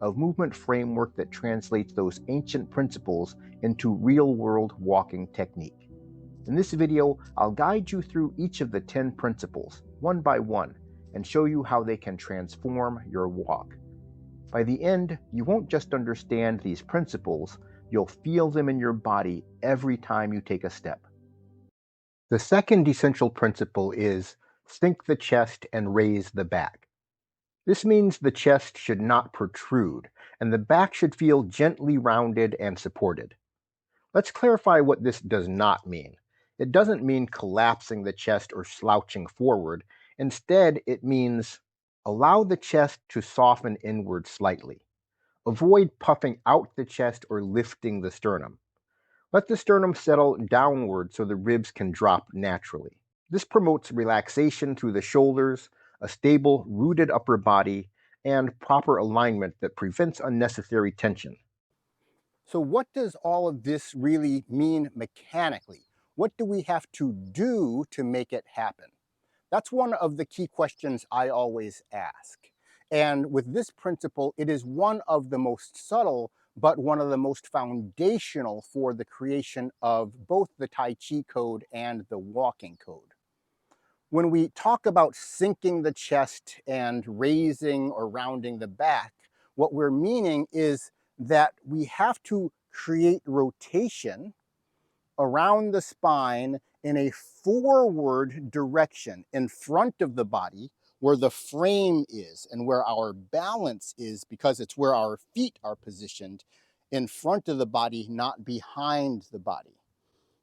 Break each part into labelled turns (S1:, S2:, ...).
S1: a movement framework that translates those ancient principles into real-world walking technique. In this video, I'll guide you through each of the 10 principles, one by one, and show you how they can transform your walk. By the end, you won't just understand these principles, you'll feel them in your body every time you take a step. The second essential principle is sink the chest and raise the back. This means the chest should not protrude, and the back should feel gently rounded and supported. Let's clarify what this does not mean. It doesn't mean collapsing the chest or slouching forward. Instead, it means allow the chest to soften inward slightly. Avoid puffing out the chest or lifting the sternum. Let the sternum settle downward so the ribs can drop naturally. This promotes relaxation through the shoulders, a stable, rooted upper body, and proper alignment that prevents unnecessary tension.
S2: So what does all of this really mean mechanically? What do we have to do to make it happen? That's one of the key questions I always ask. And with this principle, it is one of the most subtle, but one of the most foundational for the creation of both the Tai Chi code and the walking code. When we talk about sinking the chest and raising or rounding the back, what we're meaning is that we have to create rotation around the spine in a forward direction in front of the body where the frame is and where our balance is, because it's where our feet are positioned, in front of the body, not behind the body.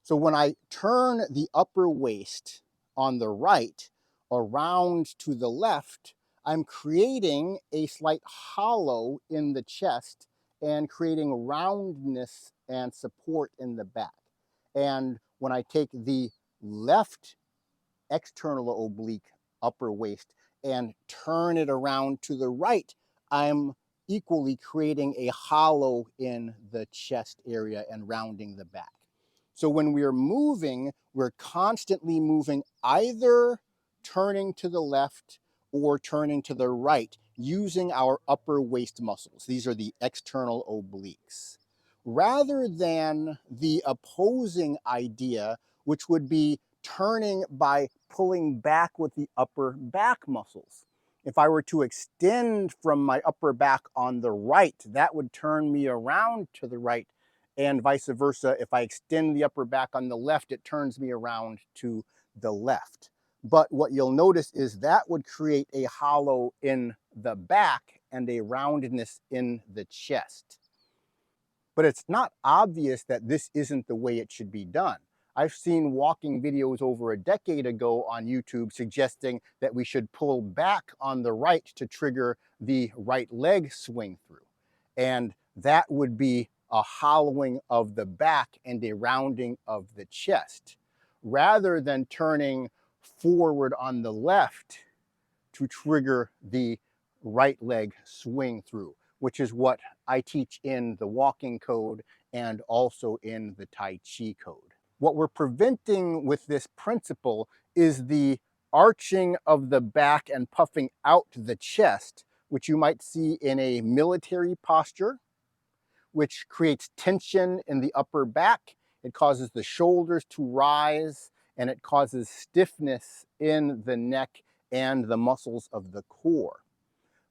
S2: So when I turn the upper waist on the right around to the left, I'm creating a slight hollow in the chest and creating roundness and support in the back. And when I take the left external oblique upper waist and turn it around to the right, I'm equally creating a hollow in the chest area and rounding the back. So when we are moving, we're constantly moving, either turning to the left or turning to the right, using our upper waist muscles. These are the external obliques. Rather than the opposing idea, which would be turning by pulling back with the upper back muscles. If I were to extend from my upper back on the right, that would turn me around to the right, and vice versa. If I extend the upper back on the left, it turns me around to the left. But what you'll notice is that would create a hollow in the back and a roundness in the chest. But it's not obvious that this isn't the way it should be done. I've seen walking videos over a decade ago on YouTube suggesting that we should pull back on the right to trigger the right leg swing through. And that would be a hollowing of the back and a rounding of the chest, rather than turning forward on the left to trigger the right leg swing through, which is what I teach in the walking code and also in the Tai Chi code. What we're preventing with this principle is the arching of the back and puffing out the chest, which you might see in a military posture, which creates tension in the upper back. It causes the shoulders to rise, and it causes stiffness in the neck and the muscles of the core.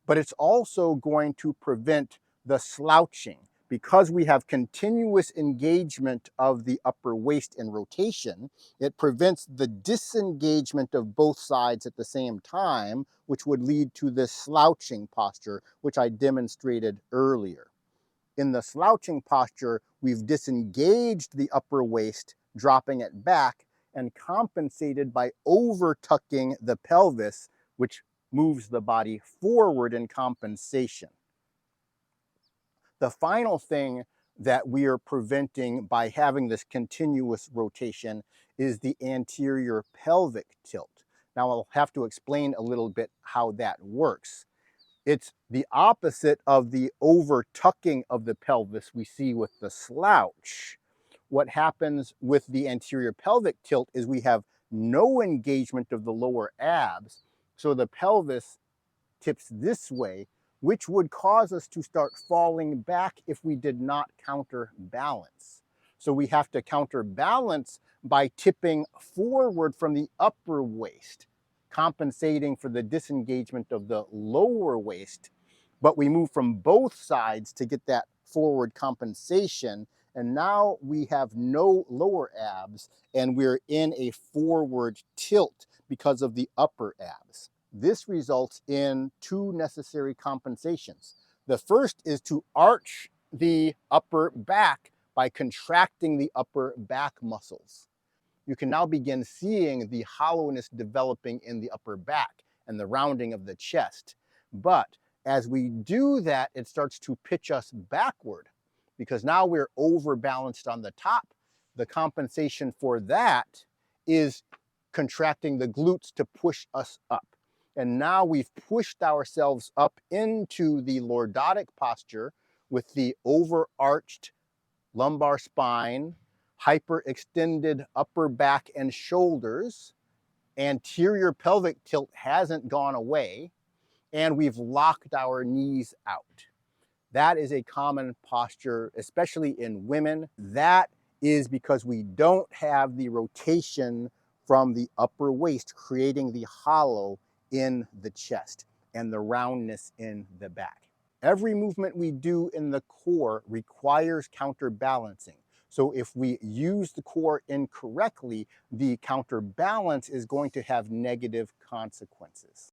S2: But it's also going to prevent the slouching. Because we have continuous engagement of the upper waist in rotation, it prevents the disengagement of both sides at the same time, which would lead to this slouching posture, which I demonstrated earlier. In the slouching posture, we've disengaged the upper waist, dropping it back, and compensated by over-tucking the pelvis, which moves the body forward in compensation. The final thing that we are preventing by having this continuous rotation is the anterior pelvic tilt. Now I'll have to explain a little bit how that works. It's the opposite of the over-tucking of the pelvis we see with the slouch. What happens with the anterior pelvic tilt is we have no engagement of the lower abs, so the pelvis tips this way which would cause us to start falling back if we did not counterbalance. So we have to counterbalance by tipping forward from the upper waist, compensating for the disengagement of the lower waist. But we move from both sides to get that forward compensation. And now we have no lower abs and we're in a forward tilt because of the upper abs. This results in two necessary compensations. The first is to arch the upper back by contracting the upper back muscles. You can now begin seeing the hollowness developing in the upper back and the rounding of the chest. But as we do that, it starts to pitch us backward because now we're overbalanced on the top. The compensation for that is contracting the glutes to push us up. And now we've pushed ourselves up into the lordotic posture with the overarched lumbar spine, hyperextended upper back and shoulders, anterior pelvic tilt hasn't gone away, and we've locked our knees out. That is a common posture, especially in women. That is because we don't have the rotation from the upper waist, creating the hollow in the chest and the roundness in the back. Every movement we do in the core requires counterbalancing. So if we use the core incorrectly, the counterbalance is going to have negative consequences.